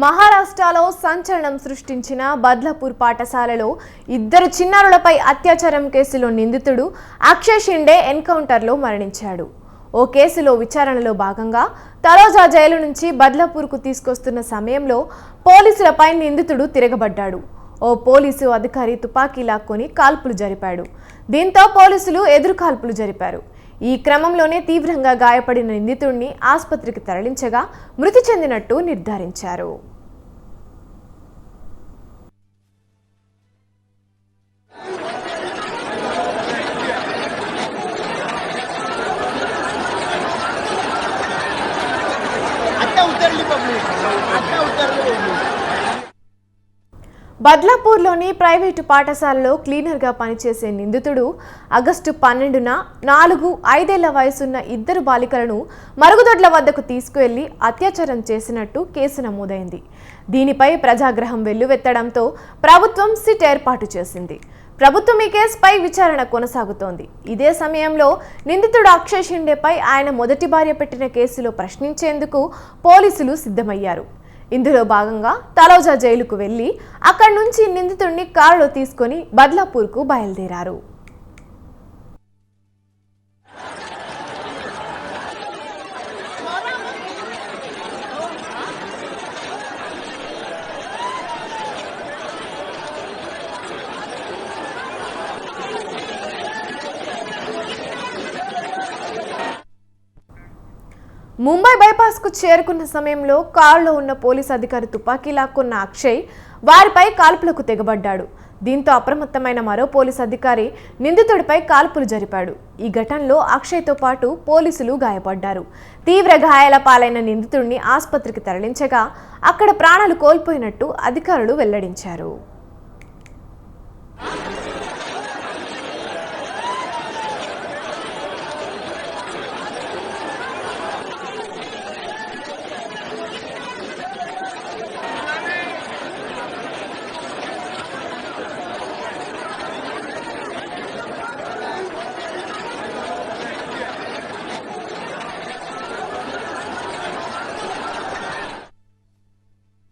మహారాష్ట్రలో సంచలనం సృష్టించిన బద్లాపూర్ పాఠశాలలో ఇద్దరు చిన్నారులపై అత్యాచారం కేసులో నిందితుడు అక్షయ్ షిండే ఎన్కౌంటర్లో మరణించాడు. ఓ కేసులో విచారణలో భాగంగా తలోజా జైలు నుంచి బద్లాపూర్కు తీసుకొస్తున్న సమయంలో పోలీసులపై నిందితుడు తిరగబడ్డాడు. ఓ పోలీసు అధికారి తుపాకీ లాక్కొని కాల్పులు జరిపాడు. దీంతో పోలీసులు ఎదురు కాల్పులు జరిపారు. ఈ క్రమంలోనే తీవ్రంగా గాయపడిన నిందితుడిని ఆసుపత్రికి తరలించగా మృతి చెందినట్టు నిర్ధారించారు. బద్లాపూర్లోని ప్రైవేటు పాఠశాలలో క్లీనర్గా పనిచేసే నిందితుడు ఆగస్టు 12న 4-5 వయసున్న ఇద్దరు బాలికలను మరుగుదొడ్ల వద్దకు తీసుకువెళ్లి అత్యాచారం చేసినట్టు కేసు నమోదైంది. దీనిపై ప్రజాగ్రహం వెల్లువెత్తడంతో ప్రభుత్వం సిట్ ఏర్పాటు చేసింది. ప్రభుత్వం ఈ కేసుపై విచారణ కొనసాగుతోంది. ఇదే సమయంలో నిందితుడు అక్షయ్ షిండేపై ఆయన మొదటి భార్య పెట్టిన కేసులో ప్రశ్నించేందుకు పోలీసులు సిద్ధమయ్యారు. ఇందులో భాగంగా తలోజా జైలుకు వెళ్లి అక్కడి నుంచి నిందితుడిని కారులో తీసుకొని బద్లాపూర్కు బయలుదేరారు. ముంబై బైపాస్కు చేరుకున్న సమయంలో కారులో ఉన్న పోలీసు అధికారి తుపాకీ లాక్కున్న అక్షయ్ వారిపై కాల్పులకు తెగబడ్డాడు. దీంతో అప్రమత్తమైన మరో పోలీసు అధికారి నిందితుడిపై కాల్పులు జరిపాడు. ఈ ఘటనలో అక్షయ్తో పాటు పోలీసులు గాయపడ్డారు. తీవ్ర గాయాల పాలైన నిందితుడిని ఆసుపత్రికి తరలించగా అక్కడ ప్రాణాలు కోల్పోయినట్టు అధికారులు వెల్లడించారు.